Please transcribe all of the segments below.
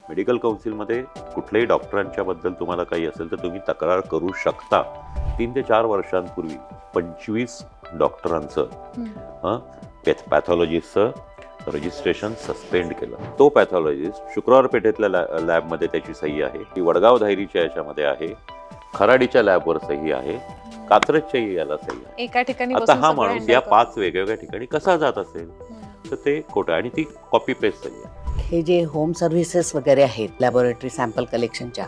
Medical काउन्सिलमध्ये कुठल्याही डॉक्टरांच्या बद्दल तुम्हाला काही असेल तर तुम्ही तक्रार करू शकता. 3 ते 4 वर्षांपूर्वी 25 डॉक्टरांचं पॅथॉलॉजिस्टचं रजिस्ट्रेशन सस्पेंड केलं. तो पॅथॉलॉजिस्ट शुक्रवार पेठेतल्या लॅबमध्ये त्याची सही आहे, ती वडगाव धायरीच्या याच्यामध्ये आहे, खराडीच्या लॅबवर सही आहे, कात्रजच्याही याला सही आहे. एका ठिकाणी आता हा माणूस या 5 वेगवेगळ्या ठिकाणी कसा जात असेल तर ते खोटं, आणि ती कॉपी पेस्ट सही आहे. हे जे होम सर्व्हिसेस वगैरे आहेत लॅबोरेटरी सॅम्पल कलेक्शनच्या,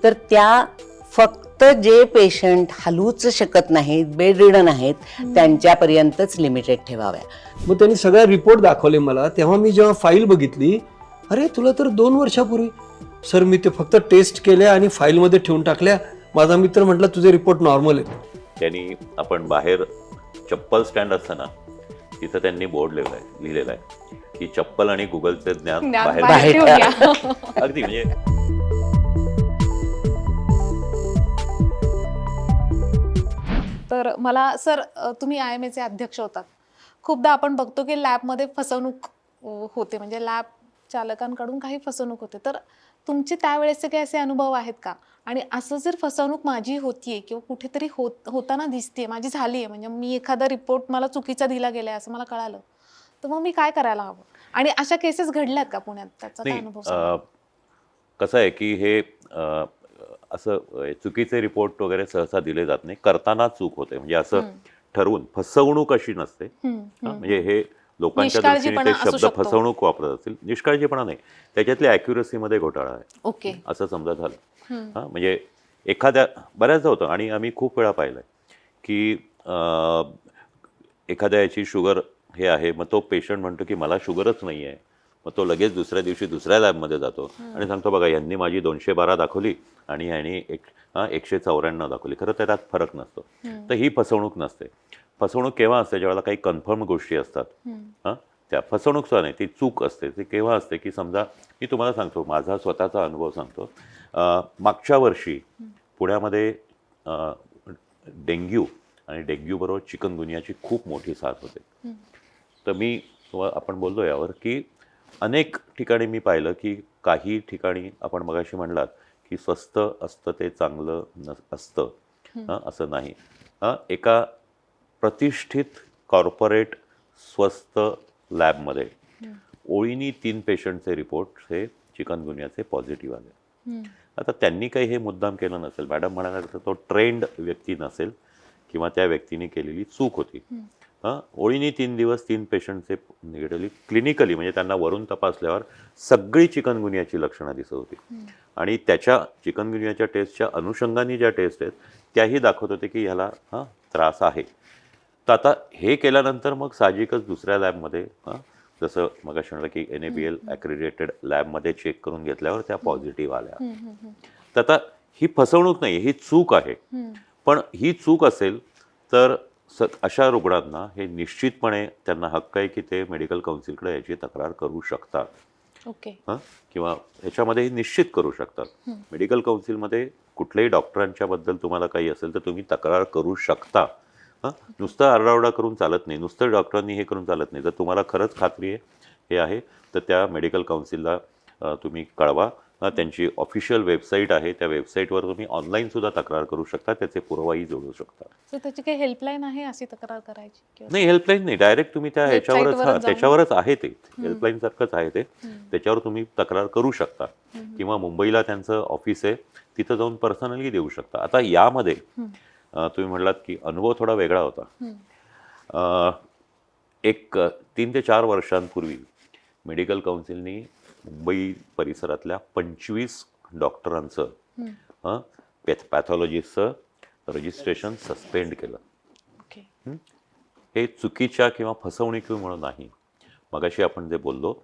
तर त्या फक्त जे पेशंट हलूच शकत नाहीत, बेड रिडन आहेत, त्यांच्यापर्यंतच लिमिटेड ठेवाव्या. मग त्यांनी सगळ्या रिपोर्ट दाखवले मला. तेव्हा मी जेव्हा फाईल बघितली, अरे तुला तर 2 वर्षापूर्वी. सर मी ते फक्त टेस्ट केल्या आणि फाईलमध्ये ठेवून टाकल्या. माझा मित्र म्हटला तुझे रिपोर्ट नॉर्मल आहेत. त्यांनी आपण बाहेर चप्पल स्टँड असताना तिथं त्यांनी बोर्ड लिहिलेला आहे की चप्पल आणि गुगलचे ज्ञान बाहेर बाहेर ठेवूया. अगदी म्हणजे तर मला सर, तुम्ही IMA चे अध्यक्ष होतात. खूपदा आपण बघतो की लॅबमध्ये फसवणूक होते, म्हणजे लॅब चालकांकडून काही फसवणूक होते. तर तुमचे त्यावेळेसचे काही असे अनुभव आहेत का? आणि असं जर फसवणूक माझी होतीये किंवा कुठेतरी होताना दिसते, माझी झाली आहे, म्हणजे मी एखादा रिपोर्ट मला चुकीचा दिला गेलाय असं मला कळालं, तर मग मी काय करायला हवं? आणि अशा केसेस घडल्यात का पुण्यात? त्याचा काय अनुभव सांगा. कसं आहे की हे असं चुकीचे रिपोर्ट वगैरे सहसा दिले जात नाही, करताना चूक होते. म्हणजे असं ठरवून फसवणूक अशी नसते. म्हणजे हे लोकांच्या दृष्टीने ते निष्काळजीपणा असू शब्द शकतो. फसवणूक वापरत असतील. निष्काळजीपणा नाही, त्याच्यातल्या ॲक्युरसीमध्ये घोटाळा आहे ओके. असं समजा झालं. म्हणजे बऱ्याचदा होतं, आणि आम्ही खूप वेळा पाहिलंय की एखाद्या याची शुगर हे आहे, मग तो पेशंट म्हणतो की मला शुगरच नाही आहे. मग तो लगेच दुसऱ्या दिवशी दुसऱ्या लॅबमध्ये जातो आणि सांगतो बघा यांनी माझी 212 दाखवली आणि यांनी 194 दाखवली. खरं तर त्यात फरक नसतो. तर ही फसवणूक नसते. फसवणूक केव्हा असते? ज्यावेळेला काही कन्फर्म गोष्टी असतात. त्या फसवणूक सुद्धा नाही, ती चूक असते. ती केव्हा असते की समजा मी तुम्हाला सांगतो, माझा स्वतःचा अनुभव सांगतो. मागच्या वर्षी पुण्यामध्ये डेंग्यू आणि डेंग्यूबरोबर चिकनगुनियाची खूप मोठी साथ होते. तर आपण बोललो यावर की अनेक ठिकाणी मी पाहिलं की काही ठिकाणी आपण मगाशी म्हणलात की स्वस्त असतं ते चांगलं असतं, असं नाही. एका प्रतिष्ठित कॉर्पोरेट स्वस्त लॅबमध्ये ओळीनी 3 पेशंटचे रिपोर्ट हे चिकनगुनियाचे पॉझिटिव्ह आले. आता त्यांनी काही हे मुद्दाम केलं नसेल. मॅडम म्हणाल्या तर तो ट्रेंड व्यक्ती नसेल किंवा त्या व्यक्तीने केलेली चूक होती. ओळीनी 3 दिवस 3 पेशंटचे निगेटिव्हली क्लिनिकली, म्हणजे त्यांना वरून तपासल्यावर सगळी चिकनगुनियाची लक्षणं दिसत होती. आणि त्याच्या चिकनगुनियाच्या टेस्टच्या अनुषंगाने ज्या टेस्ट आहेत त्याही दाखवत होते की ह्याला त्रास आहे. तर आता हे केल्यानंतर मग साहजिकच दुसऱ्या लॅबमध्ये जसं मग म्हटलं की NABL ॲक्रेडिटेड लॅबमध्ये चेक करून घेतल्यावर त्या पॉझिटिव्ह आल्या. तर आता ही फसवणूक नाही, ही चूक आहे. पण ही चूक असेल तर अशा रुग्णांना हे निश्चितपणे त्यांना हक्क आहे की ते मेडिकल काउन्सिलकडे याची तक्रार करू शकतात. ओके. किंवा ह्याच्यामध्ये निश्चित करू शकतात. मेडिकल काउन्सिलमध्ये कुठल्याही डॉक्टरांच्या बद्दल तुम्हाला काही असेल तर तुम्ही तक्रार करू शकता. नुसतं आरडाओरडा करून चालत नाही, नुसतं डॉक्टरांनी हे करून चालत नाही. जर तुम्हाला खरंच खात्री आहे हे आहे तर त्या मेडिकल काउन्सिलला तुम्ही कळवा. त्यांची ऑफिशियल वेबसाईट आहे, त्या वेबसाईटवर तुम्ही ऑनलाईन सुद्धा तक्रार करू शकता, त्याचे पुरावाही जोडू शकता. तर त्याची काही हेल्पलाईन आहे अशी तक्रार करायची? नाही, हेल्पलाईन नाही, डायरेक्ट तुम्ही त्या ह्याच्यावरच त्याच्यावरच आहे ते हेल्पलाईन सारखंच आहे ते. त्याच्यावर तुम्ही तक्रार करू शकता. किंवा मुंबईला त्यांचं ऑफिस आहे, तिथं जाऊन पर्सनली देऊ शकता. आता यामध्ये तुम्ही म्हटलात की अनुभव थोडा वेगळा होता. एक 3 ते 4 वर्षांपूर्वी मेडिकल काउन्सिलनी मुंबई परिसरातल्या 25 डॉक्टरांचं पॅथॉलॉजिस्टचं रजिस्ट्रेशन सस्पेंड केलं. हे चुकीच्या किंवा फसवणुकीमुळे नाही. मगाशी आपण जे बोललो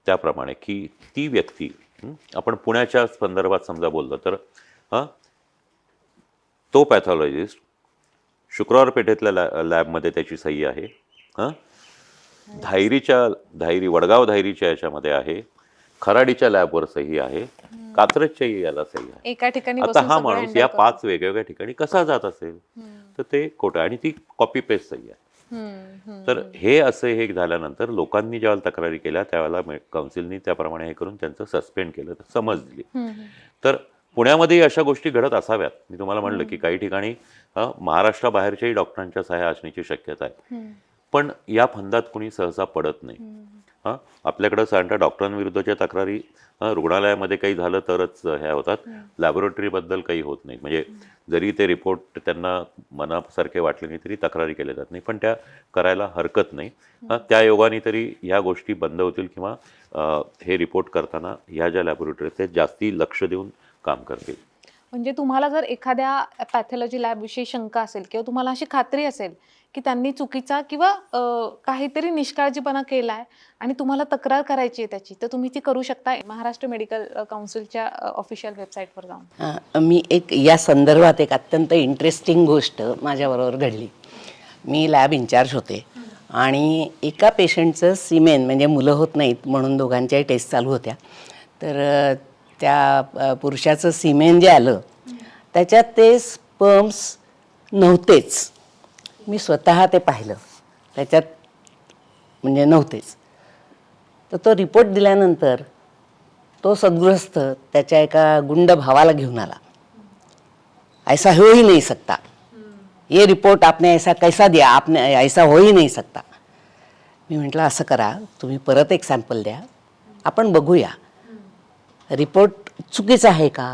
त्याप्रमाणे की ती व्यक्ती, आपण पुण्याच्या संदर्भात समजा बोललो तर तो पॅथॉलॉजिस्ट शुक्रवार पेठेतल्या लॅबमध्ये त्याची सही आहे, वडगाव धायरीच्या याच्यामध्ये आहे, खराडीच्या लॅबवर सही आहे, कात्रजच्याही याला सही आहे. एका ठिकाणी आता हा माणूस या 5 वेगवेगळ्या ठिकाणी कसा जात असेल तर ते खोटं, आणि ती कॉपी पेस्ट सही आहे. तर हे असं हे झाल्यानंतर लोकांनी ज्यावेळेला तक्रारी केल्या त्यावेळेला काउन्सिलनी त्याप्रमाणे हे करून त्यांचं सस्पेंड केलं, समज दिली. तर पुण्यामध्ये अशा गोष्टी घडत असाव्यात. मी तुम्हाला म्हणलं की काही ठिकाणी महाराष्ट्राबाहेरच्याही डॉक्टरांच्या सह्या असण्याची शक्यता आहे, पण या फंदात कुणी सहसा पडत नाही. आपल्याकडं साधारणतः डॉक्टरांविरुद्धच्या तक्रारी रुग्णालयामध्ये काही झालं तरच ह्या होतात, लॅबोरेटरीबद्दल काही होत नाही. म्हणजे जरी ते रिपोर्ट त्यांना मनासारखे वाटले नाही तरी तक्रारी केल्या जात नाही, पण त्या करायला हरकत नाही. त्या योगाने तरी ह्या गोष्टी बंद होतील किंवा हे रिपोर्ट करताना ह्या ज्या लॅबोरेटरी आहेत ते जास्ती लक्ष देऊन काम करतील. म्हणजे तुम्हाला जर एखाद्या पॅथॉलॉजी लॅबविषयी शंका असेल किंवा तुम्हाला अशी खात्री असेल की त्यांनी चुकीचा किंवा काहीतरी निष्काळजीपणा केलाय आणि तुम्हाला तक्रार करायची आहे त्याची, तर तुम्ही ती करू शकता महाराष्ट्र मेडिकल काउन्सिलच्या ऑफिशियल वेबसाईटवर जाऊन. मी एक या संदर्भात एक अत्यंत इंटरेस्टिंग गोष्ट माझ्याबरोबर घडली. मी लॅब इन्चार्ज होते आणि एका पेशंटचं सिमेन म्हणजे मुलं होत नाहीत म्हणून दोघांच्याही टेस्ट चालू होत्या. तर त्या पुरुषाचं सिमेन जे आलं त्याच्यात ते स्पर्म्स नव्हतेच. मी स्वतः ते पाहिलं, त्याच्यात म्हणजे नव्हतेच. तर तो रिपोर्ट दिल्यानंतर तो सद्गृहस्थ त्याच्या एका गुंड भावाला घेऊन आला. ऐसा हो ही नहीं सकता, ये रिपोर्ट आपने ऐसा कैसा दिया, आपने ऐसा हो ही नहीं सकता. मी म्हटलं असं करा, तुम्ही परत एक सॅम्पल द्या, आपण बघूया रिपोर्ट चुकीचा आहे का.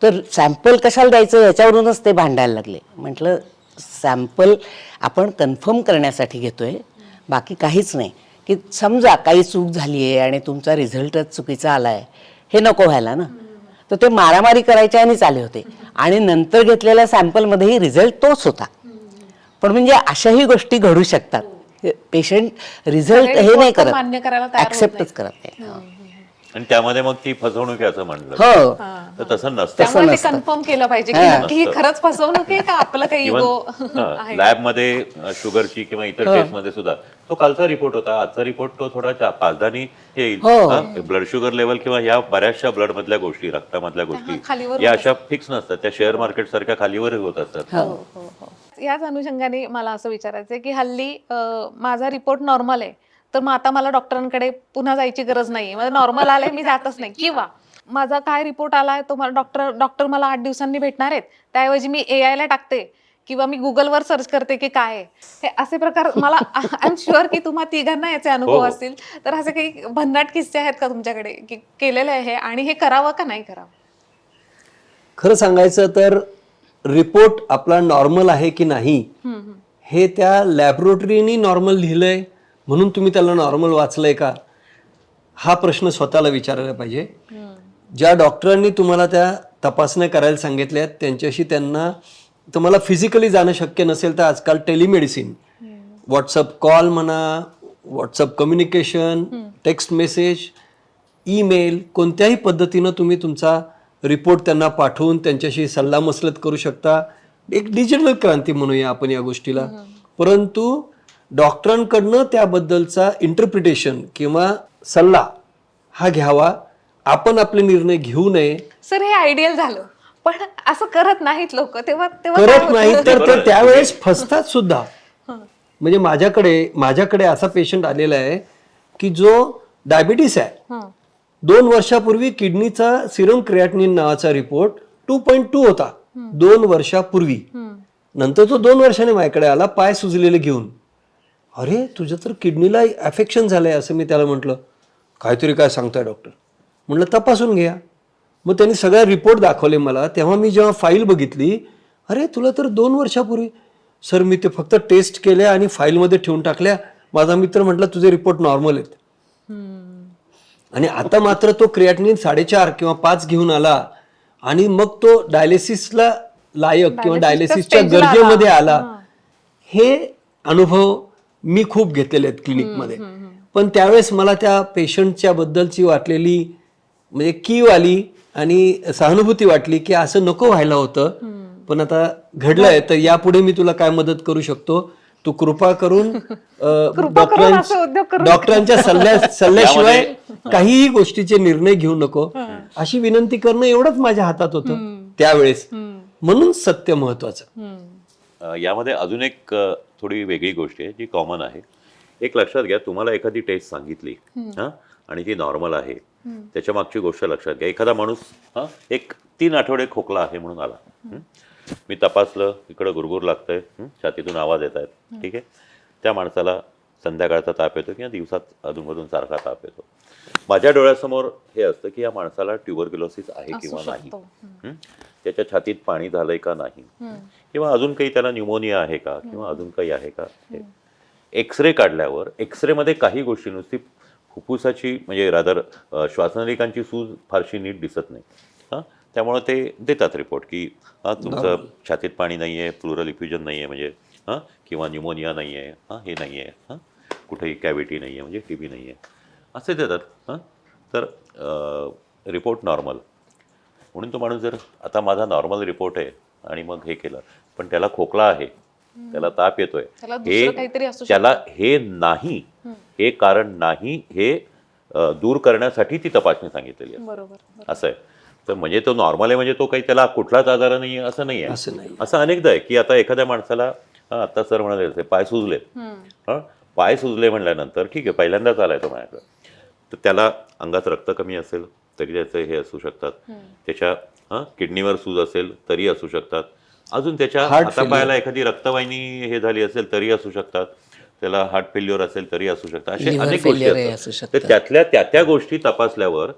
तर सॅम्पल कशाला द्यायचं याच्यावरूनच ते भांडायला लागले. म्हटलं सॅम्पल आपण कन्फर्म करण्यासाठी घेतोय, बाकी काहीच नाही. की समजा काही चूक झाली आहे आणि तुमचा रिझल्टच चुकीचा आला आहे, हे नको व्हायला ना. तर ते मारामारी करायच्या आणि आले होते आणि नंतर घेतलेल्या सॅम्पलमध्येही रिझल्ट तोच होता. पण म्हणजे अशाही गोष्टी घडू शकतात. पेशंट रिझल्ट हे नाही करत, मान्य करायला तयार होत ऍक्सेप्टच करत नाही. आणि त्यामध्ये मग ती फसवणूक आहे असं म्हणलं हो, तर तसं नसतं. त्यामुळे ते कन्फर्म केलं पाहिजे की नक्की ही खरंच फसवणूक आहे का आपलं काही इगो आहे. लॅबमध्ये शुगरची किंवा इतर टेस्टमध्ये सुद्धा तो कालचा रिपोर्ट होता, आजचा रिपोर्ट तो थोडा पाचदानी येईल. ब्लड शुगर लेवल किंवा या बऱ्याचशा ब्लड मधल्या गोष्टी, रक्तामधल्या गोष्टी या अशा फिक्स नसतात, त्या शेअर मार्केट सारख्या खालीवरही होत असतात. याच अनुषंगाने मला असं विचारायचं की हल्ली माझा रिपोर्ट नॉर्मल आहे, तर मग आता मला डॉक्टरांकडे पुन्हा जायची गरज नाही, माझं नॉर्मल आलंय मी जातच नाही, किंवा माझा काय रिपोर्ट आलाय तो मला डॉक्टर मला 8 दिवसांनी भेटणार आहेत, त्याऐवजी मी AI ला टाकते किंवा मी गुगलवर सर्च करते की काय आहे. हे असे प्रकार मला आय एम शुअर की तुम्हा तिघांना याचे अनुभव असतील. तर असे काही भन्नाट किस्से आहेत का तुमच्याकडे की केलेले आहे आणि हे करावं का नाही करावं? खरं सांगायचं तर रिपोर्ट आपला नॉर्मल आहे की नाही हे त्या लॅबोरेटरीनी नॉर्मल लिहिलंय म्हणून तुम्ही त्याला नॉर्मल वाचलंय का, हा प्रश्न स्वतःला विचारायला पाहिजे. ज्या डॉक्टरांनी तुम्हाला त्या तपासण्या करायला सांगितल्यात त्यांच्याशी त्यांना तुम्हाला फिजिकली जाणं शक्य नसेल तर आजकाल टेलिमेडिसिन, व्हॉट्सअप कॉल म्हणा, WhatsApp communication, text message, email, कोणत्याही पद्धतीनं तुम्ही तुमचा रिपोर्ट त्यांना पाठवून त्यांच्याशी सल्लामसलत करू शकता. एक डिजिटल क्रांती म्हणूया आपण या गोष्टीला. परंतु डॉक्टरांकडनं त्याबद्दलचा इंटरप्रिटेशन किंवा सल्ला हा घ्यावा. आपण आपले निर्णय घेऊ नये. सर हे आयडियल झालं, पण असं करत नाहीत लोक, तेव्हा करत नाही तर ते त्यावेळेस फसतात सुद्धा. म्हणजे माझ्याकडे असा पेशंट आलेला आहे की जो डायबिटीस आहे, 2 वर्षापूर्वी किडनीचा सिरम क्रिएटिनिन नावाचा रिपोर्ट 2.2 होता 2 वर्षापूर्वी. नंतर तो 2 वर्षाने माझ्याकडे आला पाय सुजलेले घेऊन. अरे तुझं तर किडनीला अफेक्शन झालंय असं मी त्याला म्हटलं. काहीतरी काय सांगताय डॉक्टर, म्हटलं तपासून घ्या. मग त्यांनी सगळ्या रिपोर्ट दाखवले मला. तेव्हा मी जेव्हा फाईल बघितली, अरे तुला तर 2 वर्षापूर्वी. सर मी ते फक्त टेस्ट केल्या आणि फाईलमध्ये ठेवून टाकल्या. माझा मित्र म्हटला तुझे रिपोर्ट नॉर्मल आहेत. आणि आता मात्र तो क्रिएटिनिन 4.5 किंवा 5 घेऊन आला आणि मग तो डायलिसिसला लायक किंवा डायलिसिसच्या गरजेमध्ये आला. हे अनुभव मी खूप घेतलेले आहेत क्लिनिकमध्ये. पण त्यावेळेस मला त्या पेशंटच्या बद्दलची वाटलेली म्हणजे कीव आली आणि सहानुभूती वाटली की असं नको व्हायला होतं. पण आता घडलंय तर यापुढे मी तुला काय मदत करू शकतो, तू कृपा करून डॉक्टरांच्या सल्ल्याशिवाय काहीही गोष्टीचे निर्णय घेऊ नको अशी विनंती करणं एवढंच माझ्या हातात होतं त्यावेळेस. म्हणून सत्य महत्वाचं. यामध्ये अजून एक थोडी वेगळी गोष्ट आहे जी कॉमन आहे. एक लक्षात घ्या, तुम्हाला एखादी टेस्ट सांगितली हां आणि ती नॉर्मल आहे, त्याच्या मागची गोष्ट लक्षात घ्या. एखादा माणूस एक 3 आठवडे खोकला आहे म्हणून आला. मी तपासलं, इकडं गुरगुर लागतंय, छातीतून आवाज येत आहेत, ठीक आहे. त्या माणसाला संध्याकाळचा ताप येतो किंवा दिवसात अधूनमधून सारखा ताप येतो. माझ्या डोळ्यासमोर हे असतं की या माणसाला ट्युबरक्युलोसिस आहे किंवा नाही, त्याच्या छातीत पाणी झालंय का नाही, किंवा अजून काही त्याला न्यूमोनिया आहे का, किंवा अजून काही आहे का. एक्सरे काढल्यावर एक्सरेमध्ये काही गोष्टी, नुसती फुफ्फुसाची म्हणजे रादर श्वासनलिकांची सूज फारशी नीट दिसत नाही. त्यामुळे ते देतात रिपोर्ट की तुमचं छातीत पाणी नाही आहे, प्लुरल इफ्युजन नाही आहे म्हणजे किंवा न्यूमोनिया नाही आहे, हे नाही आहे, कुठेही कॅव्हिटी नाही आहे म्हणजे TB नाही आहे, असे देतात. तर रिपोर्ट नॉर्मल म्हणून तो माणूस जर आता माझा नॉर्मल रिपोर्ट आहे आणि मग हे केलं, पण त्याला खोकला आहे, त्याला ताप येतोय, त्याला हे नाही, हे कारण नाही, हे दूर करण्यासाठी ती तपासणी सांगितलेली आहे. असं आहे. तर म्हणजे तो नॉर्मल आहे म्हणजे तो काही त्याला कुठलाच आजार नाही आहे असं नाही आहे. असं अनेकदा आहे की आता एखाद्या माणसाला आता सर म्हणाले पाय सुजले, पाय सुजले म्हणल्यानंतर ठीक आहे, पहिल्यांदाच आलाय तो माझ्याकडे, तर त्याला अंगात रक्त कमी असेल तरी त्याचे हे असू शकतात, त्याच्या किडनीवर सूज असेल तरी असू शकतात, अजून त्याच्या हातापायाला एखादी रक्तवाहिनी हे झाली असेल तरी असू शकतात, त्याला हार्ट फेल्युअर असेल तरी असू शकतात, असे अनेक गोष्टी असतात. तर त्यातल्या त्या गोष्टी तपासल्यावर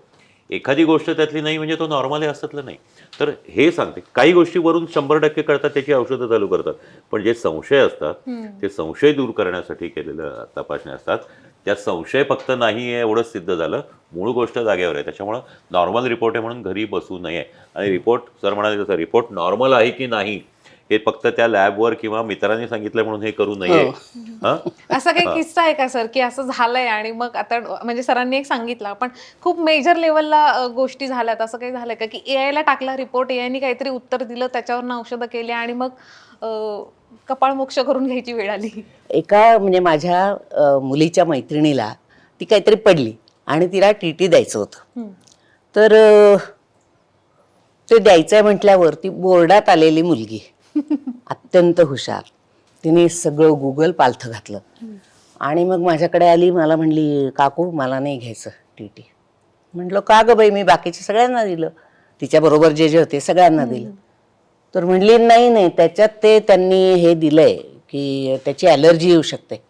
एखादी गोष्ट त्यातली नाही म्हणजे तो नॉर्मल आहे असतलं नाही. तर हे सांगते काही गोष्टी वरून 100% कळतात, त्याची औषधं चालू करतात, पण जे संशय असतात ते संशय दूर करण्यासाठी केलेल्या तपासण्या असतात. त्यात संशय फक्त नाही आहे एवढंच सिद्ध झालं, मूळ गोष्ट जागेवर आहे. त्याच्यामुळं नॉर्मल रिपोर्ट आहे म्हणून घरी बसू नये. आणि रिपोर्ट सर म्हणाले तसं रिपोर्ट नॉर्मल आहे की नाही हे फक्त त्या लॅबवर किंवा मित्रांनी सांगितलं म्हणून हे करू नये. असा काही किस्सा आहे का सर की असं झालंय आणि मग आता म्हणजे सरांनी एक सांगितलं पण खूप मेजर लेवलला गोष्टी झाल्यात, असं काही झालंय का की AI ला टाकला रिपोर्ट, AI काहीतरी उत्तर दिलं, त्याच्यावर औषधं केली आणि मग कपाळ मोक्ष करून घ्यायची वेळ आली? एका म्हणजे माझ्या मुलीच्या मैत्रिणीला ती काहीतरी पडली आणि तिला TT द्यायचं होतं. तर ते द्यायचंय म्हटल्यावर ती बोर्डात आलेली मुलगी अत्यंत हुशार, तिने सगळं गुगल पालथं घातलं आणि मग माझ्याकडे आली, मला म्हणली काकू मला नाही घ्यायचं TT. म्हटलं का गं बाई, मी बाकीच्या सगळ्यांना दिलं, तिच्याबरोबर जे जे होते सगळ्यांना दिलं. तर म्हणली नाही नाही, त्याच्यात ते त्यांनी हे दिलंय की त्याची ॲलर्जी येऊ शकते.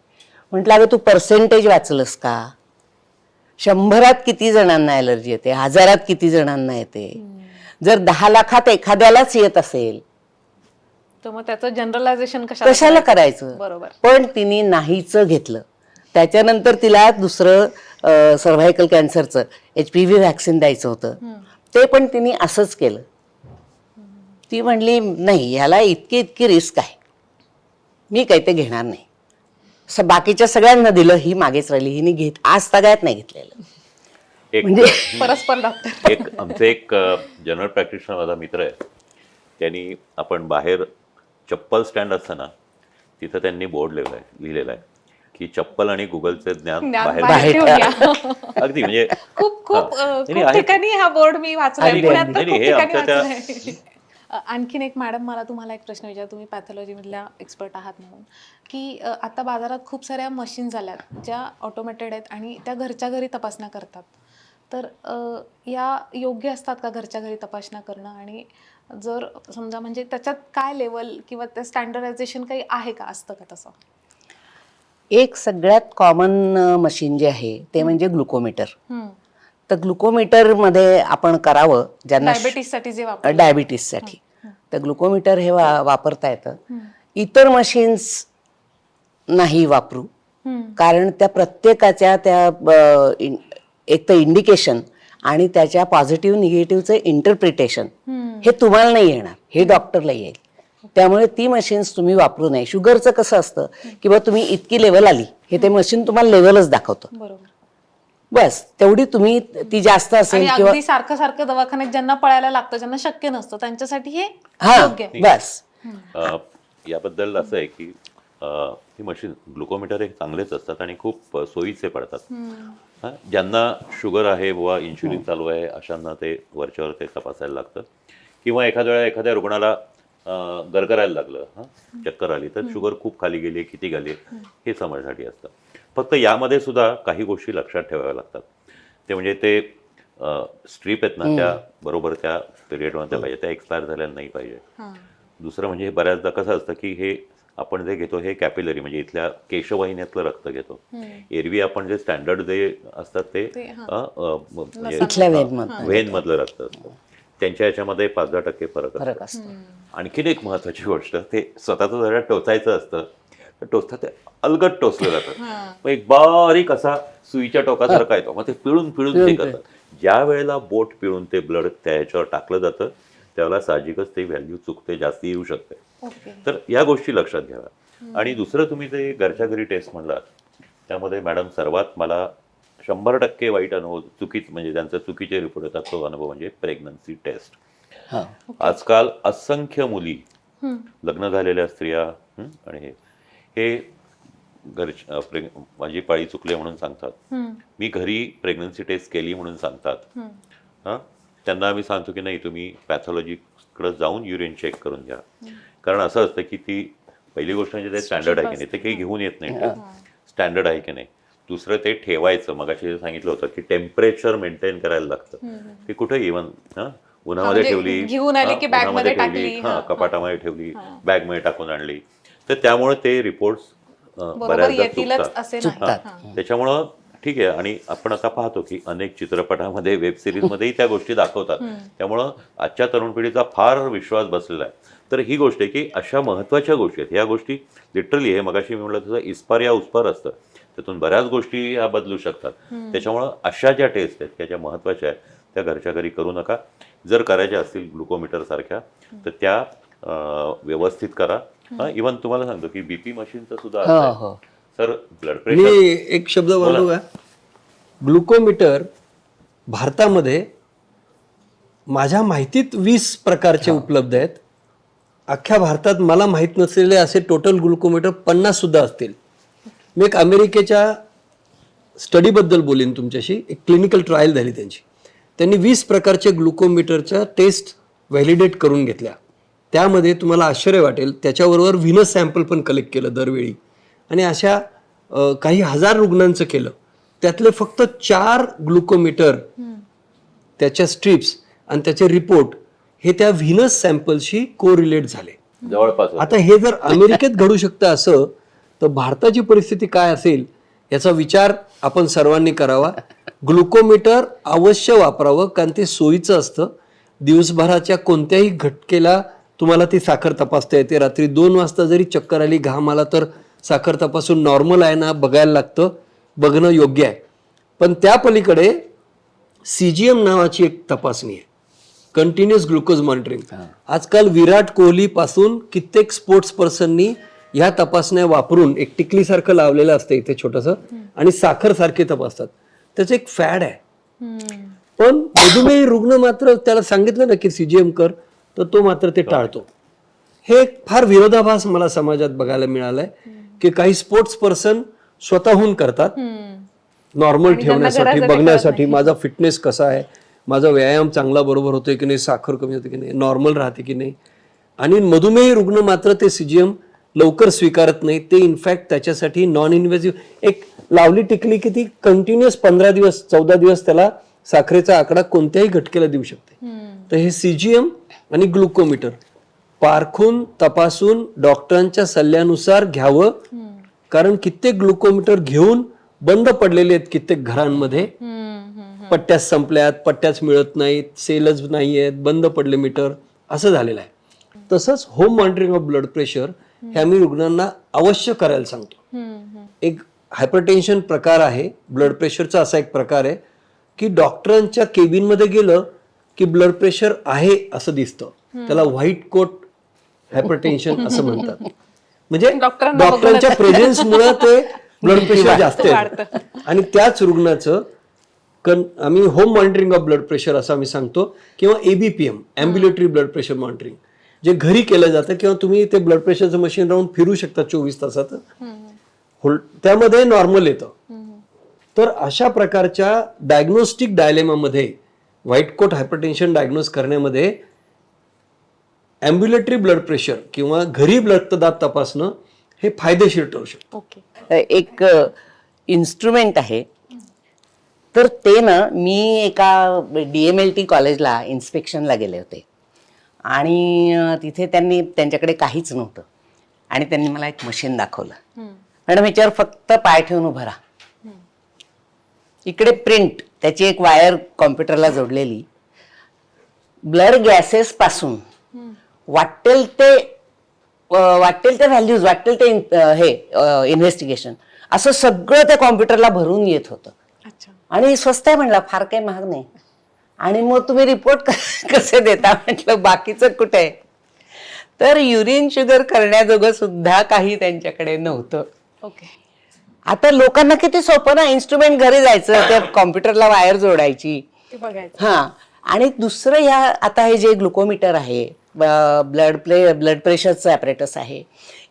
म्हटलं अगं तू पर्सेंटेज वाचलंस का? 100त किती जणांना ॲलर्जी येते, 1000त किती जणांना येते? जर 10 लाखात एखाद्यालाच येत असेल तर मग त्याचं जनरलायझेशन कशाला करायचं? बरोबर. पण तिने नाहीच घेतलं. त्याच्यानंतर तिला दुसरं सर्व्हायकल कॅन्सरचं HPV व्हॅक्सिन द्यायचं होतं, ते पण तिने असंच केलं. ती म्हणली नाही, ह्याला इतकी रिस्क आहे, मी काही ते घेणार नाही. बाकीच्या सगळ्यांना दिलं, ही मागेच राहिली, हिने घेत आज तगायत नाही घेतलेलं. म्हणजे परस्पर डॉक्टर आमचे एक जनरल प्रॅक्टिशनर माझा मित्र आहे, त्यांनी आपण बाहेर चप्पल स्टँड असतं ना तिथं त्यांनी बोर्ड लिहिलेला आहे की चप्पल आणि गुगलचे ज्ञान बाहेर अगदी म्हणजे खूप ठिकाणी हा बोर्ड मी वाचलाय, पुण्यात तर खूप ठिकाणी वाचलाय. आणखीन एक मॅडम, मला तुम्हाला एक प्रश्न विचार, तुम्ही पॅथॉलॉजी मधल्या एक्सपर्ट आहात म्हणून, की आता बाजारात खूप साऱ्या मशीन्स आल्यात ज्या ऑटोमेटेड आहेत आणि त्या घरच्या घरी तपासण्या करतात. तर या योग्य असतात का घरच्या घरी तपासण्या करणं? आणि जर समजा म्हणजे त्याच्यात काय लेवल किंवा त्या स्टँडर्डायझेशन काही आहे का, असतं का तसं? एक सगळ्यात कॉमन मशीन जे आहे ते म्हणजे ग्लुकोमीटर. तर ग्लुकोमीटर मध्ये आपण करावं ज्यांना डायबिटीससाठी जे डायबिटीससाठी, तर ग्लुकोमीटर हे वापरता येतं. इतर मशीन्स नाही वापरू, कारण त्या प्रत्येकाच्या त्या एक तर इंडिकेशन आणि त्याच्या पॉझिटिव्ह निगेटिव्हचं इंटरप्रिटेशन हे तुम्हाला नाही येणार, हे डॉक्टरला येईल. त्यामुळे ती मशीन्स तुम्ही वापरू नये. शुगरचं कसं असतं की बा तुम्ही इतकी लेवल आली, हे ते मशीन तुम्हाला लेवलच दाखवतं. बरोबर. बस तेवढी तुम्ही ती जास्त असेल किंवा अगदी सारखं सारखं दवाखान्यात ज्यांना पळायला लागतं, ज्यांना शक्य नसतं, त्यांच्यासाठी हे योग्य आहे. बस याबद्दल असं आहे की ही मशीन ग्लुकोमीटर हे चांगलेच असतात आणि खूप सोयीचे पडतात. ज्यांना शुगर आहे वा इन्शुलिन चालू आहे अशांना ते वरच्यावर ते तपासायला लागतं. किंवा एखाद्या वेळेला एखाद्या रुग्णाला गरगरायला लागलं, चक्कर आली, तर शुगर खूप खाली गेली, किती गेली हे समजण्यासाठी असतं. फक्त यामध्ये सुद्धा काही गोष्टी लक्षात ठेवाव्या लागतात. ते म्हणजे ते स्ट्रीप आहेत ना, त्या बरोबर त्या पिरियडमध्ये पाहिजे, त्या एक्सपायर झालेल्या नाही पाहिजे. दुसरं म्हणजे बऱ्याचदा कसं असतं की हे आपण जे घेतो हे कॅपिलरी म्हणजे इथल्या केशवाहिन्यातलं रक्त घेतो. एरवी आपण जे स्टँडर्ड जे असतात ते इथल्या वेनमधनं. वेन मधलं रक्त असतं. त्यांच्या याच्यामध्ये 5-10% फरक फरक असतो. असतो. आणखीन एक महत्वाची गोष्ट, ते स्वतःचं जरा टोचायचं असतं, तर टोचतात ते अलगट टोचलं जातं. मग एक बारीक असा सुईच्या टोकासारखा येतो, मग ते पिळून ते करतात. ज्या वेळेला बोट पिळून ते ब्लड त्या ह्याच्यावर टाकलं जातं त्यावेळेला साहजिकच ते व्हॅल्यू चुकते, जास्त येऊ शकते. तर या गोष्टी लक्षात घ्याव्या. आणि दुसरं तुम्ही ते घरच्या घरी टेस्ट म्हणलात, त्यामध्ये मॅडम सर्वात मला 100% वाईट अनुभव म्हणजे ज्यांचे चुकीचे रिपोर्ट येतात तो अनुभव म्हणजे प्रेग्नन्सी टेस्ट. आजकाल असंख्य मुली, लग्न झालेल्या स्त्रिया आणि हे माझी पाळी चुकली म्हणून सांगतात, मी घरी प्रेग्नन्सी टेस्ट केली म्हणून सांगतात. त्यांना आम्ही सांगतो की नाही, तुम्ही पॅथॉलॉजीकडे जाऊन युरिन चेक करून घ्या. कारण असं असतं की ती पहिली गोष्ट म्हणजे ते स्टँडर्ड आहे की नाही, ते काही घेऊन येत नाही, स्टँडर्ड आहे की नाही. दुसरं ते ठेवायचं, मगाशी सांगितलं होतं की टेम्परेचर मेंटेन करायला लागतं. ते कुठे इव्हन उन्हामध्ये ठेवली, उन्हामध्ये ठेवली, कपाटामध्ये ठेवली, बॅगमध्ये टाकून आणली, तर त्यामुळे ते रिपोर्ट बऱ्याचदा चुकतात. त्याच्यामुळं ठीक आहे. आणि आपण आता पाहतो की अनेक चित्रपटामध्ये, वेब सिरीजमध्येही त्या गोष्टी दाखवतात. त्यामुळं आजच्या तरुण पिढीचा फार विश्वास बसलेला आहे. तर ही गोष्ट आहे की अशा महत्त्वाच्या गोष्टी आहेत. ह्या गोष्टी लिटरली हे मगाशी मी म्हटलं तसं इस्पार या उसपार असतं, त्यातून बऱ्याच गोष्टी ह्या बदलू शकतात. त्याच्यामुळं अशा ज्या टेस्ट आहेत त्या ज्या महत्त्वाच्या आहेत त्या घरच्या घरी करू नका. जर करायच्या असतील ग्लुकोमीटर सारख्या तर त्या व्यवस्थित करा. इव्हन तुम्हाला सांगतो की बीपी मशीनचं सुद्धा सर ब्लड प्रेशर. मी एक शब्द बोलू का? ग्लुकोमीटर भारतामध्ये माझ्या माहितीत 20 प्रकारचे उपलब्ध आहेत. अख्ख्या भारतात मला माहीत नसलेले असे टोटल ग्लुकोमीटर 50 सुद्धा असतील. मी एक अमेरिकेच्या स्टडीबद्दल बोलीन तुमच्याशी. एक क्लिनिकल ट्रायल झाली त्यांची. त्यांनी 20 प्रकारचे ग्लुकोमीटरच्या टेस्ट व्हॅलिडेट करून घेतल्या. त्यामध्ये तुम्हाला आश्चर्य वाटेल, त्याच्याबरोबर व्हिनस सॅम्पल पण कलेक्ट केलं दरवेळी. आणि अशा काही हजार रुग्णांचं केलं. त्यातले फक्त 4 ग्लुकोमीटर त्याच्या स्ट्रिप्स आणि त्याचे रिपोर्ट हे त्या व्हिनस सॅम्पलशी कोरिलेट झाले जवळपास. आता हे जर अमेरिकेत घडू शकतं असं, तर भारताची परिस्थिती काय असेल याचा विचार आपण सर्वांनी करावा. ग्लुकोमीटर अवश्य वापरावं, कारण ते सोयीचं असतं. दिवसभराच्या कोणत्याही घटकेला तुम्हाला ती साखर तपासता येते. रात्री 2 वाजता जरी चक्कर आली, घाम आला, तर साखर तपासून नॉर्मल आहे ना बघायला लागतं, बघणं योग्य आहे. पण त्या पलीकडे CGM नावाची एक तपासणी आहे, कंटिन्युअस ग्लुकोज मॉनिटरिंग. आजकाल विराट कोहली पासून कित्येक स्पोर्ट्स पर्सननी ह्या तपासण्या वापरून एक टिकलीसारखं लावलेलं असतं इथे छोटंसं, आणि साखर सारखे तपासतात. त्याचं एक फॅड आहे. पण मधुमेही रुग्ण मात्र त्याला सांगितलं ना की CGM कर, तर तो मात्र ते टाळतो. हे फार विरोधाभास मला समाजात बघायला मिळालाय की काही स्पोर्ट्स पर्सन स्वतःहून करतात नॉर्मल ठेवण्यासाठी, बघण्यासाठी माझा फिटनेस कसा आहे, माझा व्यायाम चांगला बरोबर होतोय की नाही, साखर कमी होते की नाही, नॉर्मल राहते की नाही. आणि मधुमेही रुग्ण मात्र ते CGM लवकर स्वीकारत नाही. ते इनफॅक्ट त्याच्यासाठी नॉन इन्व्हेसिव्ह एक लावली टिकली की ती कंटिन्युअस 15 दिवस 14 दिवस त्याला साखरेचा आकडा कोणत्याही घटकेला देऊ शकते. तर हे CGM आणि ग्लुकोमीटर पारखून तपासून डॉक्टरांच्या सल्ल्यानुसार घ्यावं. कारण कित्येक ग्लुकोमीटर घेऊन बंद पडलेले आहेत कित्येक घरांमध्ये. पट्ट्याच संपल्यात, पट्ट्याच मिळत नाहीत, सेलच नाही आहेत, बंद पडले मीटर, असं झालेलं आहे. तसंच home monitoring of blood pressure हे आम्ही रुग्णांना अवश्य करायला सांगतो. एक हायपरटेन्शन प्रकार आहे, ब्लड प्रेशरचा असा एक प्रकार आहे की डॉक्टरांच्या केबिनमध्ये गेलं की ब्लड प्रेशर आहे असं दिसतं. त्याला व्हाईट कोट हायपरटेन्शन असं म्हणतात. म्हणजे डॉक्टरांच्या प्रेझेन्समुळे ते ब्लड प्रेशर जास्त आहे. आणि त्याच रुग्णाचं आम्ही home monitoring of blood pressure असं आम्ही सांगतो, किंवा ABPM ॲम्ब्युलेटरी ब्लड प्रेशर मॉनिटरिंग, जे घरी केलं जातं, किंवा तुम्ही ते ब्लड प्रेशरचं मशीन राहून फिरू शकता 24 तासात, त्यामध्ये नॉर्मल येतं. तर अशा प्रकारच्या डायग्नोस्टिक डायलेमामध्ये व्हाईट कोट हायपरटेन्शन डायग्नोज करण्यामध्ये ॲम्ब्युलेटरी ब्लड प्रेशर किंवा घरी रक्तदाब तपासणं हे फायदेशीर ठरू शकतं. ओके. एक इन्स्ट्रुमेंट आहे. तर ते ना, मी एका DMLT कॉलेजला इन्स्पेक्शनला गेले होते आणि तिथे त्यांच्याकडे काहीच नव्हतं आणि त्यांनी मला एक मशीन दाखवलं. मॅडम ह्याच्यावर फक्त पाय ठेवून उभं राहा. इकडे प्रिंट, त्याची एक वायर कॉम्प्युटरला जोडलेली, ब्लड गॅसेस पासून वाटेल ते व्हॅल्यूज, वाटेल ते हे इन्व्हेस्टिगेशन, असं सगळं त्या कॉम्प्युटरला भरून येत होतं. अच्छा. आणि स्वस्त आहे म्हणला, फार काही महाग नाही. आणि मग तुम्ही रिपोर्ट कसे देता म्हटलं, बाकीचं कुठे आहे. तर युरिन शुगर करण्याजोगं सुद्धा काही त्यांच्याकडे नव्हतं. ओके. आता लोकांना किती सोपं ना, इन्स्ट्रुमेंट घरी जायचं, त्या कॉम्प्युटरला वायर जोडायची. ते बघायचं. हा. आणि दुसरं, या आता हे जे ग्लुकोमीटर आहे, ब्लड प्रेशरचं ॲपरेटस आहे,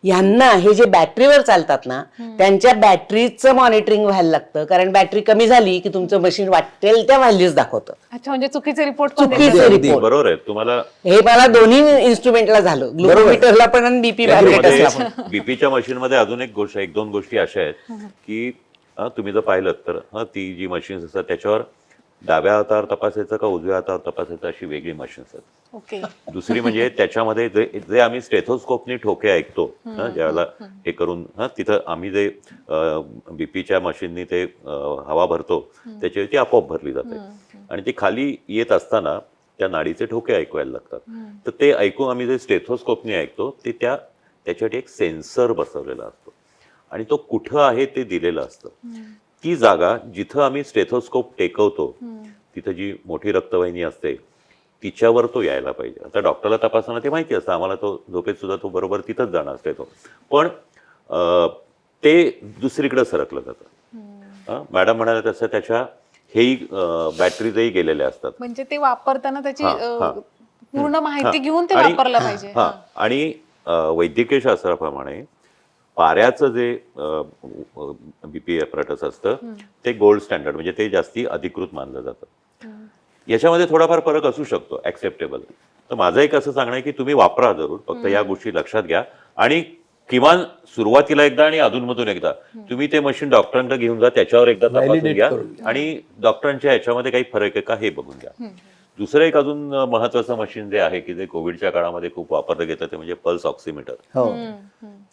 यांना हे जे बॅटरीवर चालतात ना, त्यांच्या बॅटरीचं मॉनिटरिंग व्हायला लागतं. कारण बॅटरी कमी झाली की तुमचं मशीन वाटेल त्या व्हॅल्यूज दाखवतं. अच्छा, म्हणजे चुकीचे रिपोर्ट चुकीचे रिपोर्ट. बरोबर आहे. तुम्हाला हे मला दोन्ही इन्स्ट्रुमेंटला झालं, ग्लुकोमीटरला पण आणि बीपी ॲपरेटसला पण. बीपीच्या मशीन मध्ये अजून एक गोष्ट, एक दोन गोष्टी अशा आहेत की तुम्ही जर पाहिलं तर ती जी मशीन्स असतात त्याच्यावर डाव्या हातावर तपासायचं का उजव्या हातावर तपासायचं अशी वेगळी मशीन्स आहेत. ओके. दुसरी म्हणजे त्याच्यामध्ये जे आम्ही स्टेथोस्कोपनी ठोके ऐकतो ज्यावेळेला हे करून तिथं आम्ही जे बीपीच्या मशीननी ते हवा भरतो त्याची ती आपोआप भरली जाते आणि ती खाली येत असताना त्या नाडीचे ठोके ऐकवायला लागतात. तर ते ऐकून आम्ही जे स्टेथोस्कोपनी ऐकतो ते त्याच्यासाठी एक सेन्सर बसवलेला असतो आणि तो कुठं आहे ते दिलेलं असतं. ती जागा जिथं आम्ही स्टेथोस्कोप टेकवतो तिथं जी मोठी रक्तवाहिनी असते तिच्यावर तो यायला पाहिजे. आता डॉक्टरला तपासताना ते माहिती असतं, आम्हाला तो झोपेत सुद्धा तो बरोबर तिथंच जाणार स्टेथो, पण ते दुसरीकडे सरकलं जातं. मॅडम म्हणाले तसं त्याच्या हेही बॅटरीजही गेलेल्या असतात. म्हणजे ते वापरताना त्याची हा. पूर्ण माहिती घेऊन ते आणि- वापरलं पाहिजे. हा. आणि वैद्यकीय शास्त्राप्रमाणे पाऱ्याचं जे बीपी ॲपरेटस असतं ते गोल्ड स्टँडर्ड, म्हणजे ते जास्ती अधिकृत मानलं जातं. याच्यामध्ये थोडाफार फरक असू शकतो, ऍक्सेप्टेबल. तर माझं एक असं सांगणं आहे की तुम्ही वापरा जरूर, फक्त या गोष्टी लक्षात घ्या आणि किमान सुरुवातीला एकदा आणि अधूनमधून एकदा तुम्ही ते मशीन डॉक्टरांकडे घेऊन जा, त्याच्यावर एकदा तपासून Validate घ्या करून घ्या. आणि डॉक्टरांच्या ह्याच्यामध्ये काही फरक आहे का हे बघून घ्या. दुसरं एक अजून महत्वाचं मशीन जे आहे की जे कोविडच्या काळामध्ये खूप वापरलं गेलं ते म्हणजे पल्स ऑक्सिमीटर. हो.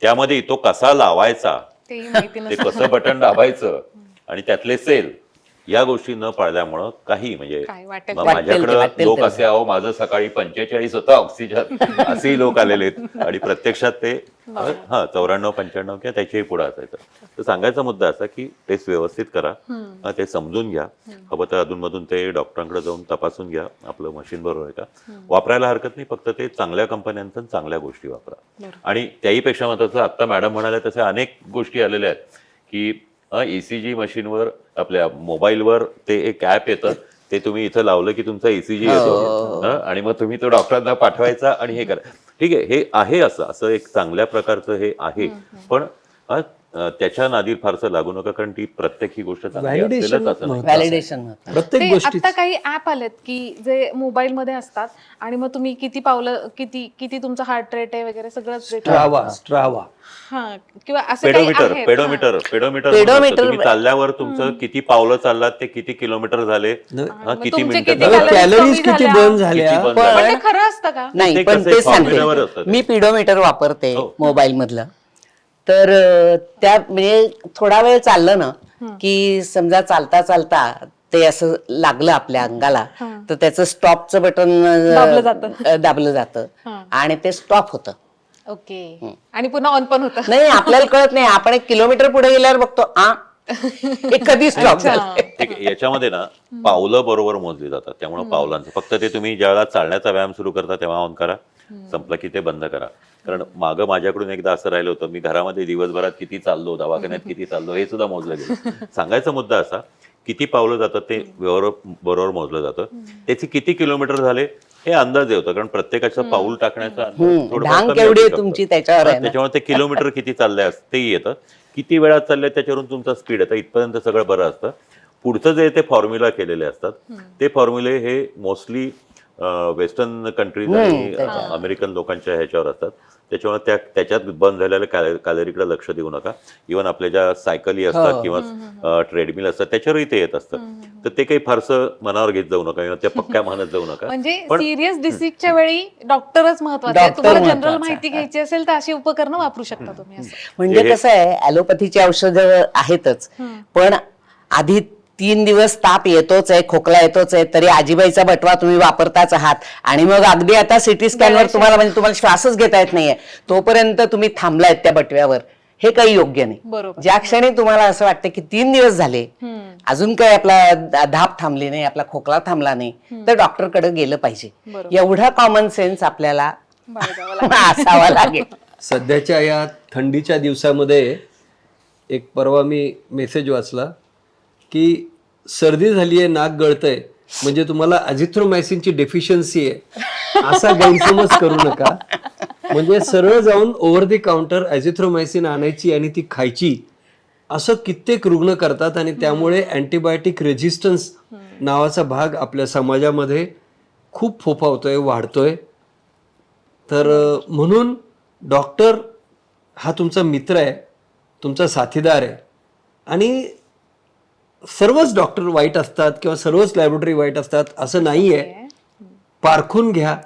त्यामध्ये तो कसा लावायचा, तेही माहिती ते नसतं. कसं बटन दाबायचं आणि त्यातले सेल, या गोष्टी न पाळल्यामुळं काही म्हणजे काय वाटेल वाटेल माझ्याकडं ते लोक असे आहो, माझं सकाळी 45 होतं ऑक्सिजन असेही लोक आलेले आहेत आणि प्रत्यक्षात ते 94-95 किंवा त्याच्याही पुढे असायचं. तर सांगायचा मुद्दा असा की टेस्ट व्यवस्थित करा, ते समजून घ्या, हवं तर अधूनमधून ते डॉक्टरांकडे जाऊन तपासून घ्या आपलं मशीन बरोबर आहे का. वापरायला हरकत नाही, फक्त ते चांगल्या कंपन्यांचं चांगल्या गोष्टी वापरा. आणि त्याहीपेक्षा महत्वाचं, आता मॅडम म्हणाल्या तशा अनेक गोष्टी आलेल्या आहेत की ECG मशीनवर आपल्या मोबाईलवर ते एक ऍप येतं, ते तुम्ही इथं लावलं की तुमचा ECG येतो आणि मग तुम्ही तो डॉक्टरांना पाठवायचा आणि हे करा. ठीक आहे, हे आहे असं एक चांगल्या प्रकारचं हे आहे, पण त्याच्या नादी फारसं लागू नका, कारण ती प्रत्येक ही गोष्ट चांगली Validation असेलच असं नाही. व्हॅलिडेशन. प्रत्येक ते गोष्टी आता काही ऍप आलेत की जे मोबाईल मध्ये असतात आणि मग तुम्ही किती पावलं, किती तुमचा हार्ट रेट आहे वगैरे सगळंच देतात. स्ट्रावा हा, किंवा असं काही आहेत. पेडोमीटर तुम्ही चालल्यावर तुमचं किती पावलं चाललात, ते किती किलोमीटर झाले, किती तुमचे मिनिटं किती झाले. calories कॅलरीज कमी किती झाल्या. बर्न झाल्या. किती बंद पण झाले. ते खरं असतं का? नाही, ते पण कसं ते आहे, फॉर्म्युलावर असतं सांगते, ते. मी पिडोमीटर वापरते हो. मोबाईल मधलं. तर त्या म्हणजे थोडा वेळ चाललं ना की समजा चालता चालता ते असं लागलं आपल्या अंगाला, तर त्याचं स्टॉपचं बटन दाबलं जातं आणि ते स्टॉप होतं. ओके. आणि पुन्हा ऑन पण होतं. नाही, आपल्याला कळत नाही, आपण 1 किलोमीटर पुढे गेल्यावर बघतो हे कधी स्टॉप झालं. ठीक आहे, याच्यामध्ये ना पावलं बरोबर मोजली जातात, त्यामुळे पावलांचं फक्त ते तुम्ही ज्यावेळेला चालण्याचा व्यायाम सुरू करता तेव्हा ऑन करा, संपलं की ते बंद करा. कारण मागं माझ्याकडून एकदा असं राहिलं होतं, मी घरामध्ये दिवसभरात किती चाललो, दवाखान्यात किती चाललो हे सुद्धा मोजलं गेलं. सांगायचा मुद्दा असा, किती पावलं जातात ते बरोबर मोजलं जातं, त्याचे किती किलोमीटर झाले हे अंदाज येतो, कारण प्रत्येकाचं पाऊल टाकण्याचा अंदाज थोडंफार ढांग कमी केवढी असू आहे शकतो. तुमची त्याच्यावर आहे ना. त्याच्यामुळे ते किलोमीटर किती चाललंय तेही येतं, किती वेळात चाललंय त्याच्यावरून तुमचा स्पीड येतं, इथपर्यंत सगळं बरं असतं. पुढचं जे ते फॉर्म्युला केलेले असतात ते फॉर्म्युले हे मोस्टली वेस्टर्न कंट्रीज आणि अमेरिकन लोकांच्या ह्याच्यावर असतात. त्याच्यामुळे त्याच्यात बंद झालेल्या कॅलरीकडे लक्ष देऊ नका. इव्हन आपल्या ज्या सायकली असतात किंवा ट्रेडमिल असतात त्याच्यावरही ते येत असतं. तर ते काही फारसं मनावर घेत जाऊ नका किंवा त्या पक्क्या मानत जाऊ नका. म्हणजे सिरियस डिसीजच्या वेळी डॉक्टरच महत्वाचं आहे. तुम्हाला जनरल माहिती घ्यायची असेल तर अशी उपकरणं वापरू शकता तुम्ही असं. म्हणजे कसं आहे, ॲलोपॅथीची औषधं आहेतच, पण आधी 3 दिवस ताप येतोच आहे, खोकला येतोच आहे, तरी आजीबाईचा बटवा तुम्ही वापरताच आहात. आणि मग अगदी आता सिटी स्कॅनवर तुम्हाला श्वासच घेता येत नाहीये, तोपर्यंत तुम्ही थांबलायत त्या बटव्यावर, हे काही योग्य नाही. बरोबर. ज्या क्षणी तुम्हाला असं वाटतं की 3 दिवस झाले, अजून काही आपला धाप थांबली नाही, आपला खोकला थांबला नाही, तर डॉक्टरकडे गेलं पाहिजे. एवढा कॉमन सेन्स आपल्याला असावा लागेल. सध्याच्या या थंडीच्या दिवसामध्ये एक परवा मी मेसेज वाचला की सर्दी झाली आहे, नाक गळतंय, म्हणजे तुम्हाला अझिथ्रोमायसिनची डेफिशियन्सी आहे असा गैरसमज करू नका. म्हणजे सरळ जाऊन ओव्हर दी काउंटर अझिथ्रोमायसिन आणायची आणि ती खायची, असं कित्येक रुग्ण करतात. आणि त्यामुळे अँटीबायोटिक रेझिस्टन्स नावाचा भाग आपल्या समाजामध्ये खूप फोफावतोय, वाढतोय. तर म्हणून डॉक्टर हा तुमचा मित्र आहे, तुमचा साथीदार आहे. आणि सर्वच डॉक्टर वाईट असतात किंवा सर्वच लॅबोरेटरी वाईट असतात असं नाहीये. पारखून घ्या,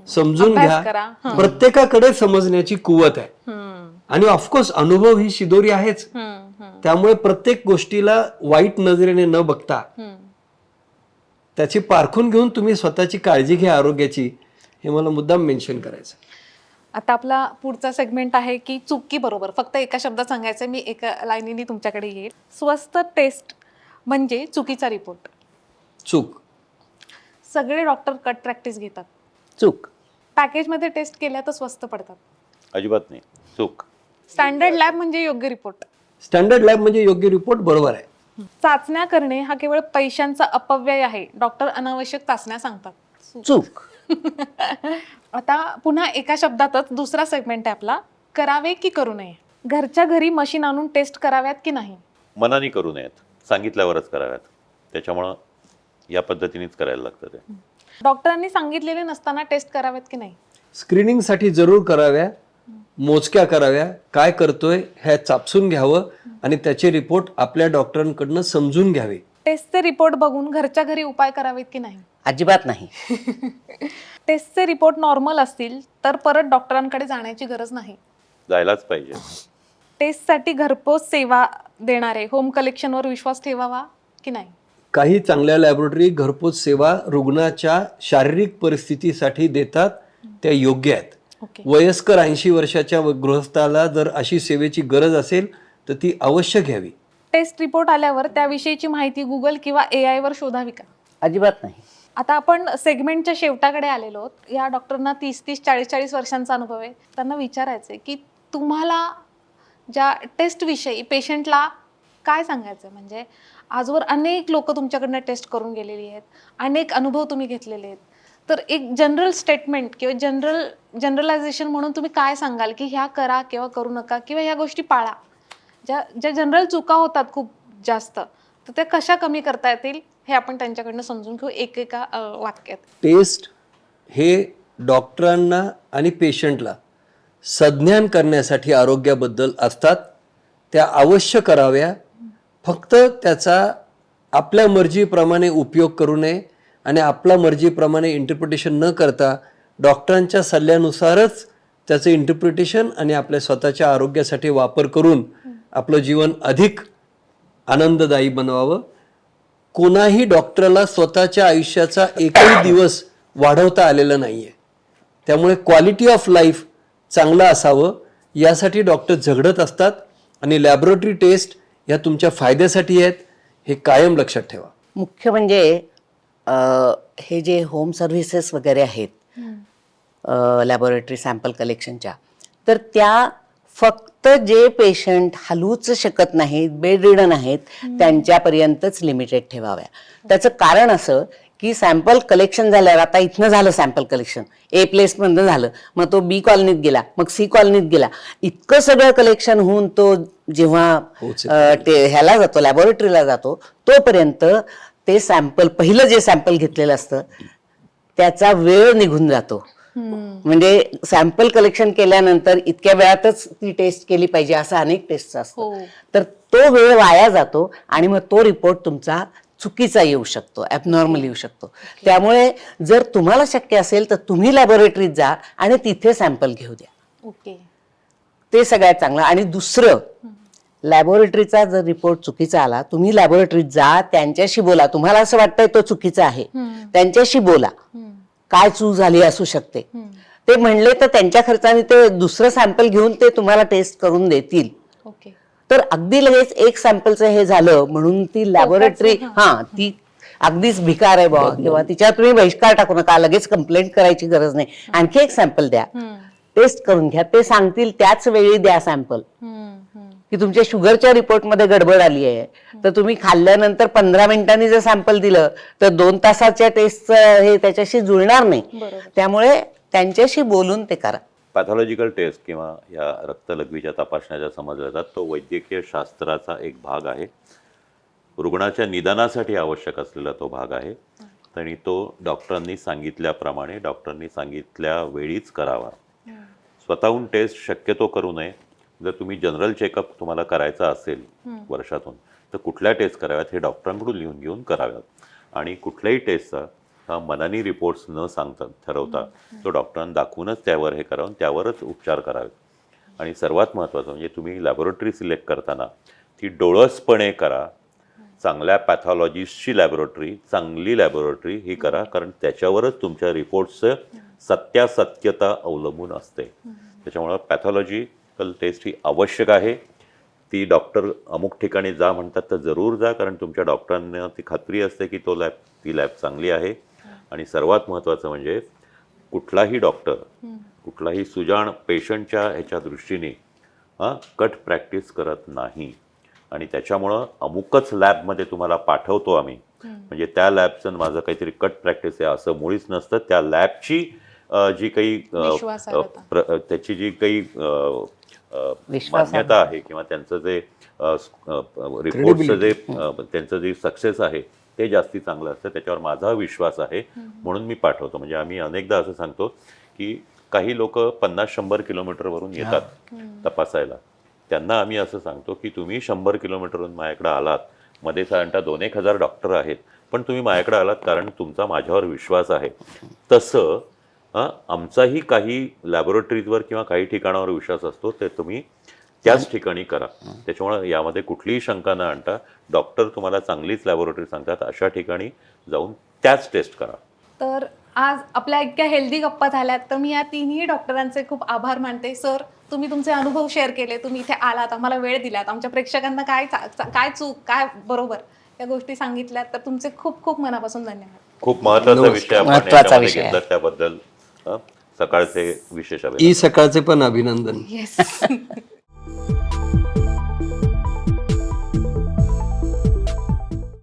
समजून घ्या. प्रत्येकाकडे समजण्याची कुवत आहे. आणि ऑफकोर्स अनुभव ही शिदोरी आहेच. त्यामुळे प्रत्येक गोष्टीला वाईट नजरेने न बघता त्याची पारखून घेऊन तुम्ही स्वतःची काळजी घ्या आरोग्याची, हे मला मुद्दाम मेन्शन करायचं. आता आपला पुढचा सेगमेंट आहे की चुकी बरोबर. फक्त एका शब्दात सांगायचं, मी एका लाईनीने तुमच्याकडे येईल. स्वस्त टेस्ट म्हणजे चुकीचा रिपोर्ट. चूक. सगळे डॉक्टर कट प्रॅक्टिस घेतात. चूक. पॅकेजमध्ये टेस्ट केल्या तर स्वस्त पडतात. अजिबात नाही, चूक. स्टँडर्ड लॅब म्हणजे योग्य रिपोर्ट. स्टँडर्ड लॅब म्हणजे योग्य रिपोर्ट, बरोबर आहे. चाचण्या करणे हा केवळ पैशांचा अपव्यय आहे. डॉक्टर अनावश्यक चाचण्या सांगतात. चूक. आता पुन्हा एका शब्दातच दुसरा सेगमेंट आहे आपला, करावे की करू नये. घरच्या घरी मशीन आणून टेस्ट कराव्यात की नाही. मनाने करू नयेत, सांगितल्यावरच कराव्यात. त्याच्यामुळं या पद्धतीनेच करायला लागतं ते. डॉक्टरांनी सांगितलेले नसताना टेस्ट कराव्यात की नाही. स्क्रीनिंगसाठी जरूर कराव्या, मोजक्या कराव्या, काय करतोय हे चापसून घ्यावं आणि त्याचे रिपोर्ट आपल्या डॉक्टरांकडनं समजून घ्यावे. टेस्टचे रिपोर्ट बघून घरच्या घरी उपाय करावेत की नाही. अजिबात नाही. टेस्टचे रिपोर्ट नॉर्मल असतील तर परत डॉक्टरांकडे जाण्याची गरज नाही. जायलाच पाहिजे. टेस्टसाठी घरपोच सेवा देणारे होम कलेक्शनवर विश्वास ठेवावा की नाही. काही चांगल्या लॅबोरेटरी घरपोच सेवा रुग्णाच्या शारीरिक परिस्थितीसाठी देतात, त्या योग्य आहेत. वयस्कर 80 वर्षाच्या गृहस्थाला जर अशी सेवेची गरज असेल तर ती अवश्य घ्यावी. टेस्ट रिपोर्ट आल्यावर त्याविषयीची माहिती गुगल किंवा AI वर शोधावी का. अजिबात नाही. आता आपण सेगमेंटच्या शेवटाकडे आलेलो आहोत. या डॉक्टरांना 30-30, 40-40 वर्षांचा अनुभव आहे. त्यांना विचारायचंय की तुम्हाला ज्या टेस्टविषयी पेशंटला काय सांगायचं. म्हणजे आजवर अनेक लोक तुमच्याकडनं टेस्ट करून गेलेली आहेत, अनेक अनुभव तुम्ही घेतलेले आहेत. तर एक जनरल स्टेटमेंट किंवा जनरलायझेशन म्हणून तुम्ही काय सांगाल की ह्या करा किंवा करू नका किंवा ह्या गोष्टी पाळा. ज्या जनरल चुका होतात खूप जास्त, तर त्या कशा कमी करता येतील हे आपण त्यांच्याकडनं समजून घेऊ एकेका वाक्यात. टेस्ट हे डॉक्टरांना आणि पेशंटला संज्ञान करण्यासाठी आरोग्याबद्दल असतात. त्या अवश्य कराव्या. फक्त त्याचा आपल्या मर्जीप्रमाणे उपयोग करू नये आणि आपल्या मर्जीप्रमाणे इंटरप्रिटेशन न करता डॉक्टरांच्या सल्ल्यानुसारच त्याचं इंटरप्रिटेशन आणि आपल्या स्वतःच्या आरोग्यासाठी वापर करून आपलं जीवन अधिक आनंददायी बनवावं. कोणाही डॉक्टरला स्वतःच्या आयुष्याचा एकही दिवस वाढवता आलेला नाहीये. त्यामुळे क्वालिटी ऑफ लाईफ चांगलं असावं यासाठी डॉक्टर झगडत असतात. आणि लॅबोरेटरी टेस्ट या तुमच्या फायद्यासाठी आहेत, हे कायम लक्षात ठेवा. मुख्य म्हणजे हे जे होम सर्व्हिसेस वगैरे आहेत लॅबोरेटरी सॅम्पल कलेक्शनच्या, तर त्या फक्त जे पेशंट हलूच शकत नाहीत, बेड रिडन आहेत, त्यांच्यापर्यंतच लिमिटेड ठेवाव्या. त्याचं कारण असं की सॅम्पल कलेक्शन झाल्यावर, आता इथनं झालं सॅम्पल कलेक्शन, A प्लेसमधनं झालं, मग तो B कॉलनीत गेला, मग C कॉलनीत गेला, इतकं सगळं कलेक्शन होऊन तो जेव्हा ह्याला जातो, लॅबोरेटरीला जातो, तोपर्यंत ते सॅम्पल, पहिलं जे सॅम्पल घेतलेलं असतं त्याचा वेळ निघून जातो. म्हणजे सॅम्पल कलेक्शन केल्यानंतर इतक्या वेळातच ती टेस्ट केली पाहिजे असं अनेक टेस्ट असतं. हो. तर तो वेळ वाया जातो आणि मग तो रिपोर्ट तुमचा चुकीचा येऊ शकतो, ॲबनॉर्मल येऊ शकतो. त्यामुळे जर तुम्हाला शक्य असेल तर तुम्ही लॅबोरेटरीत जा आणि तिथे सॅम्पल घेऊ द्या. ओके. ते सगळ्यात चांगलं. आणि दुसरं, लॅबोरेटरीचा जर रिपोर्ट चुकीचा आला, तुम्ही लॅबोरेटरीत जा, त्यांच्याशी बोला. तुम्हाला असं वाटतंय तो चुकीचा आहे, त्यांच्याशी बोला, काय चूक झाली असू शकते. ते म्हणले तर त्यांच्या खर्चाने ते दुसरं सॅम्पल घेऊन ते तुम्हाला टेस्ट करून देतील. ओके. तर अगदी लगेच एक सॅम्पलचं हे झालं म्हणून ती लॅबोरेटरी ती अगदीच भिकार आहे बा, किंवा तिच्यावर तुम्ही बहिष्कार टाकू नका, लगेच कंप्लेंट करायची गरज नाही. आणखी एक सॅम्पल द्या, टेस्ट करून घ्या. ते सांगतील त्याच वेळी द्या सॅम्पल. की तुमच्या शुगरच्या रिपोर्टमध्ये गडबड आली आहे, तर तुम्ही खाल्ल्यानंतर 15 मिनिटांनी जर सॅम्पल दिलं तर 2 तासाच्या टेस्टचं हे त्याच्याशी जुळणार नाही. बरोबर. त्यामुळे त्यांच्याशी बोलून ते करा. पॅथॉलॉजिकल टेस्ट किंवा या रक्तलघवीच्या तपासण्या ज्या समजल्या जातात तो वैद्यकीय शास्त्राचा एक भाग आहे. रुग्णाच्या निदानासाठी आवश्यक असलेला तो भाग आहे आणि तो डॉक्टरांनी सांगितल्याप्रमाणे डॉक्टरांनी सांगितल्या वेळीच करावा. स्वतःहून टेस्ट शक्यतो करू नये. जर तुम्ही जनरल चेकअप तुम्हाला करायचा असेल वर्षातून तर कुठल्या टेस्ट कराव्यात हे डॉक्टरांकडून लिहून घेऊन कराव्यात. आणि कुठल्याही टेस्टचा हा मनानी रिपोर्ट्स न सांगता ठरवता तो डॉक्टरांना दाखवूनच त्यावर हे करावं, त्यावरच उपचार करावेत. आणि सर्वात महत्त्वाचं म्हणजे तुम्ही लॅबोरेटरी सिलेक्ट करताना ती डोळसपणे करा. चांगल्या पॅथॉलॉजिस्टची लॅबोरेटरी, चांगली लॅबोरेटरी ही करा, कारण त्याच्यावरच तुमच्या रिपोर्ट्सचं सत्यासत्यता अवलंबून असते. त्याच्यामुळं पॅथॉलॉजिकल टेस्ट ही आवश्यक आहे. ती डॉक्टर अमुक ठिकाणी जा म्हणतात तर जरूर जा, कारण तुमच्या डॉक्टरांना ती खात्री असते की ती लॅब चांगली आहे. आणि सर्वात महत्त्वाचं म्हणजे कुठलाही डॉक्टर, कुठलाही सुजाण पेशंटच्या ह्याच्या दृष्टीने कट प्रॅक्टिस करत नाही. आणि त्याच्यामुळं अमुकच लॅबमध्ये तुम्हाला पाठवतो आम्ही, म्हणजे त्या लॅबचं माझं काहीतरी कट प्रॅक्टिस आहे असं मुळीच नसतं. त्या लॅबची जी काही त्याची जी काही मान्यता आहे किंवा त्यांचं जे रिपोर्टचं जे त्यांचं जे सक्सेस आहे ते जास्ती चांगलं असतं. त्याच्यावर माझा विश्वास आहे म्हणून मी पाठवतो. म्हणजे आम्ही अनेकदा असं सांगतो की काही लोक 50-100 किलोमीटरवरून येतात तपासायला. त्यांना आम्ही असं सांगतो की तुम्ही 100 किलोमीटरवरून माझ्याकडे आलात, मध्ये साधारणतः 2-1 हजार डॉक्टर आहेत, पण तुम्ही माझ्याकडे आलात कारण तुमचा माझ्यावर विश्वास आहे. तसं आमचाही काही लॅबोरेटरीजवर किंवा काही ठिकाणावर विश्वास असतो, ते तुम्ही त्याच ठिकाणी करा. त्याच्यामुळे यामध्ये कुठलीही शंका न आणता डॉक्टर तुम्हाला चांगलीच लॅबोरेटरी सांगतात अशा ठिकाणी जाऊन त्याच टेस्ट करा. तर आज आपल्या इतक्या हेल्दी गप्पा झाल्यात, तर मी या तिन्ही डॉक्टरांचे खूप आभार मानते. सर, तुम्ही तुमचे अनुभव शेअर केले, तुम्ही इथे आलात, आम्हाला वेळ दिलात, आमच्या प्रेक्षकांना काय चूक काय बरोबर या गोष्टी सांगितल्यात, तर तुमचे खूप खूप मनापासून धन्यवाद. खूप महत्त्वाचा विषय आपण याच्यामध्ये घेतला, त्याबद्दल सकाळचे विशेष अभिनंदन. सकाळचे पण अभिनंदन. येस.